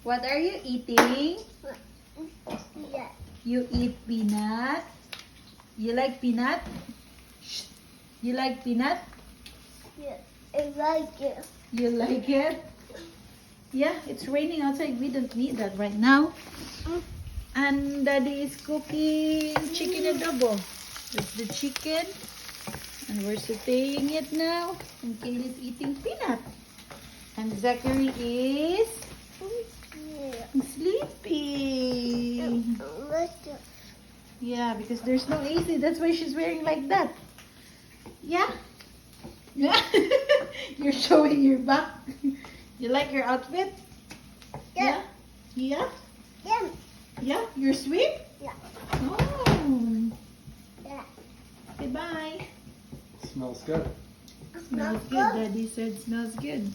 What are you eating? Yeah. You eat peanut. You like peanut? Shh. You like peanut? Yeah. I like it. You like it? Yeah, it's raining outside. We don't need that right now. And Daddy is cooking chicken adobo. That's the chicken. And we're sauteing it now. And Kaylee's eating peanut. And Zachary is Yeah. sleeping. Yeah, because there's no AC. That's why she's wearing like that. Yeah. Yeah. You're showing your back. You like your outfit? Yeah. Yeah? Yeah. Yeah? You're sweet? Yeah. Oh. Yeah. Okay, bye. Smells good. Smells good. Daddy said smells good.